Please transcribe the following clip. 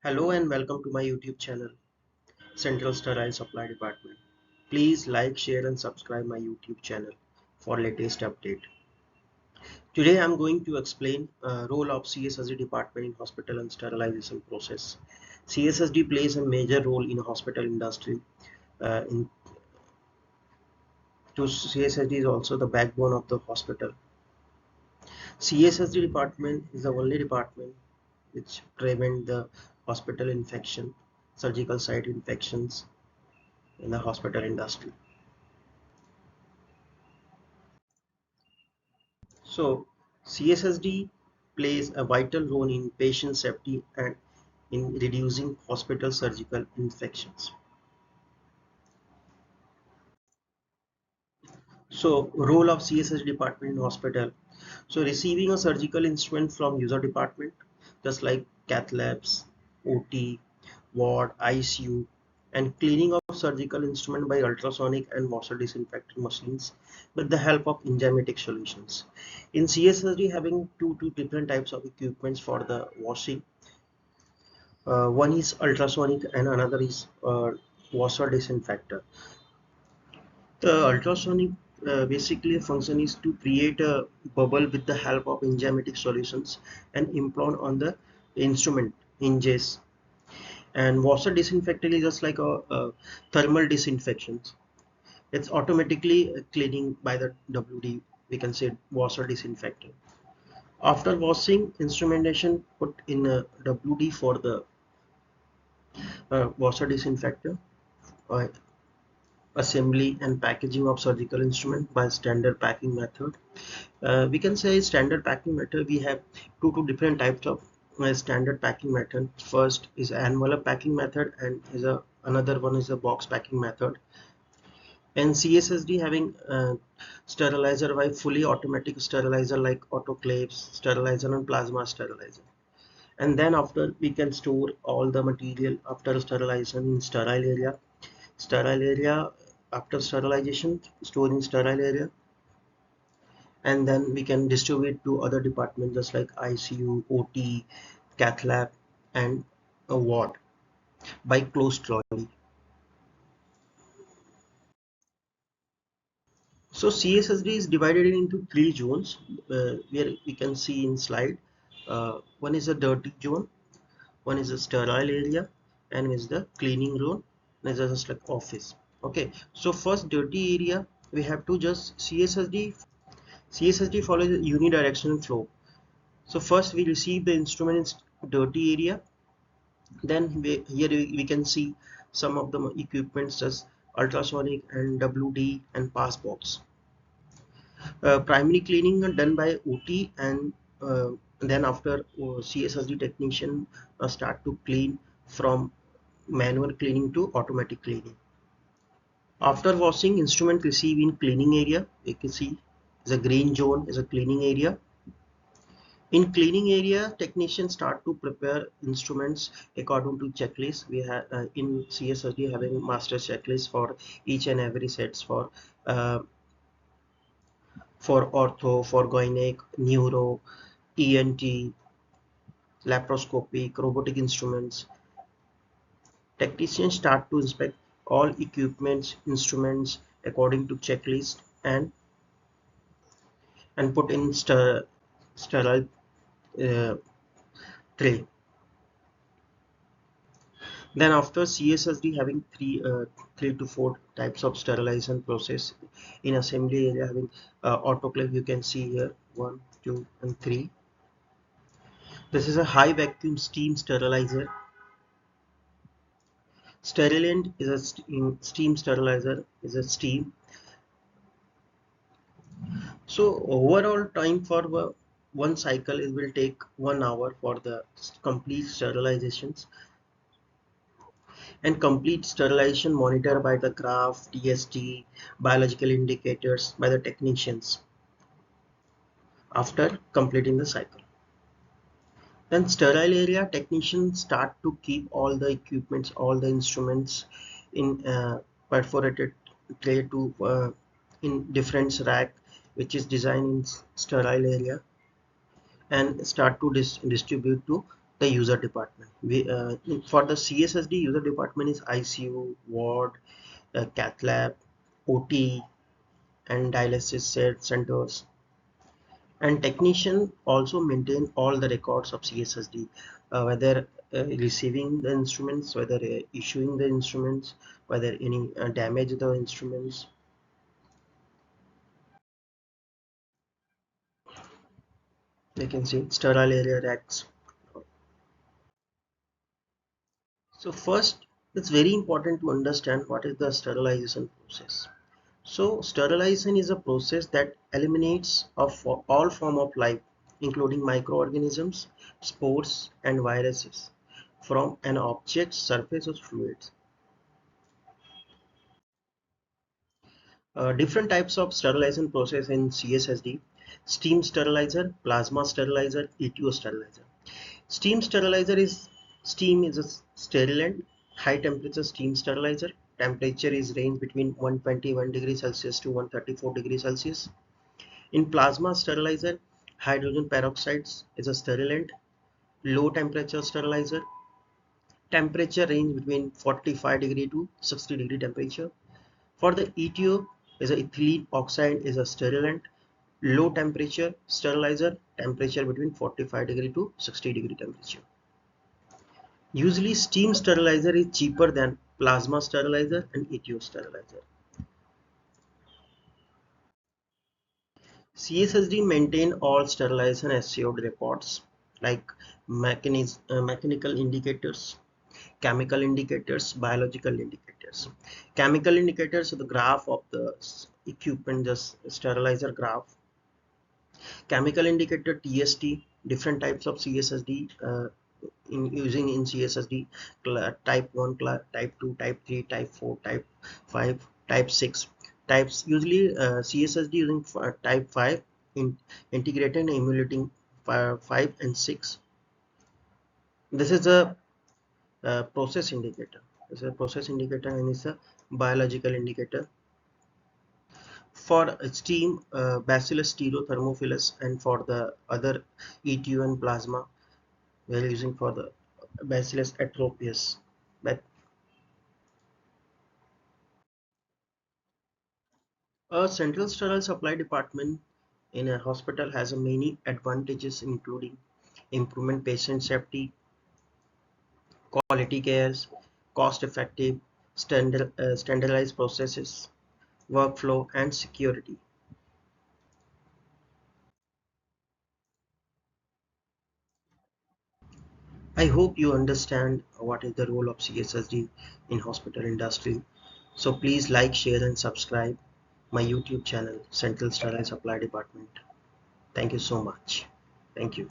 Hello and welcome to my YouTube channel, Central Sterile Supply Department. Please like, share and subscribe my YouTube channel for latest update. Today I am going to explain role of CSSD department in hospital and sterilization process. CSSD plays a major role in hospital industry. In to CSSD is also the backbone of the hospital. CSSD department is the only department which prevent the hospital infection, surgical site infections in the hospital industry. So CSSD plays a vital role in patient safety and in reducing hospital surgical infections. So role of CSSD department in hospital. So receiving a surgical instrument from user department, just like cath labs, OT, ward, ICU, and cleaning of surgical instrument by ultrasonic and water disinfectant machines with the help of enzymatic solutions. In CSSD, having two different types of equipments for the washing. One is ultrasonic and another is washer disinfector. The ultrasonic basically function is to create a bubble with the help of enzymatic solutions and implant on the instrument hinges. And washer disinfectant is just like a thermal disinfection. It's automatically cleaning by the WD. We can say washer disinfectant. After washing, instrumentation put in a WD for the washer disinfector. Uh, Assembly and packaging of surgical instrument by standard packing method. We can say standard packing method. We have two different types of standard packing method. First is envelope packing method and is a another one is a box packing method. And CSSD having sterilizer by fully automatic sterilizer like autoclaves, sterilizer and plasma sterilizer. And then after we can store all the material after sterilization in sterile area after sterilization, store in sterile area, and then we can distribute to other departments just like ICU, OT, cath lab, and a ward by closed trolley. So CSSD is divided into three zones where we can see in slide. One is a dirty zone, one is a sterile area, and is the cleaning room, and is just like office. Okay, so first dirty area we have to just CSSD follows a unidirectional flow. So first we receive the instrument in dirty area, then here we can see some of the equipments as ultrasonic and WD and pass box. Primary cleaning are done by OT, and then after CSSD technician start to clean from manual cleaning to automatic cleaning. After washing, instrument receive in cleaning area. You can see the green zone is a cleaning area. In cleaning area, technicians start to prepare instruments according to checklist. We have in CSSD having master checklist for each and every sets uh, for ortho, for gynec, neuro, ENT, laparoscopic, robotic instruments. Technicians start to inspect all equipments, instruments according to checklist and put in sterile tray. Then after CSSD having three to four types of sterilization process in assembly area having autoclave. You can see here 1, 2, and 3. This is a high vacuum steam sterilizer. Sterilant is a steam sterilizer is a steam. So overall time for one cycle it will take 1 hour for the complete sterilizations, and complete sterilization monitored by the graph, TST, biological indicators by the technicians after completing the cycle. Then sterile area technicians start to keep all the equipments, all the instruments in perforated tray to in different rack which is designed in sterile area, and start to distribute to the user department. For the CSSD, user department is ICU, ward, cath lab, OT, and dialysis centers. And technician also maintain all the records of CSSD, whether receiving the instruments, whether issuing the instruments, whether any damage the instruments. They can see sterile area racks. So first, it's very important to understand what is the sterilization process. So sterilization is a process that eliminates of all form of life, including microorganisms, spores, and viruses, from an object's surface or fluids. Different types of sterilization process in CSSD: steam sterilizer, plasma sterilizer, ETO sterilizer. Steam is a sterilant, high temperature steam sterilizer. Temperature is range between 121 degrees Celsius to 134 degrees Celsius. In plasma sterilizer, hydrogen peroxides is a sterilant, low temperature sterilizer. Temperature range between 45 degree to 60 degree temperature. For the ETO, is a ethylene oxide is a sterilant, low temperature sterilizer, temperature between 45 degree to 60 degree temperature. Usually steam sterilizer is cheaper than plasma sterilizer and ETO sterilizer. CSSD maintain all sterilization assured records like mechanical indicators, chemical indicators, biological indicators. Chemical indicators are the graph of the equipment, just sterilizer graph. Chemical indicator TST, different types of CSSD in using in CSSD: type 1, type 2, type 3, type 4, type 5, type 6. Types usually CSSD using type 5 in integrated and emulating 5 and 6. This is a process indicator. This is a process indicator and it's a biological indicator. For steam, Bacillus stereothermophilus, and for the other ETO and plasma, we are using for the Bacillus atropius. But a central sterile supply department in a hospital has a many advantages, including improvement patient safety, quality cares, cost effective, standardized processes, workflow, and security. I hope you understand what is the role of CSSD in hospital industry. So please like, share, and subscribe my YouTube channel, Central Sterile Supply Department. Thank you so much. Thank you.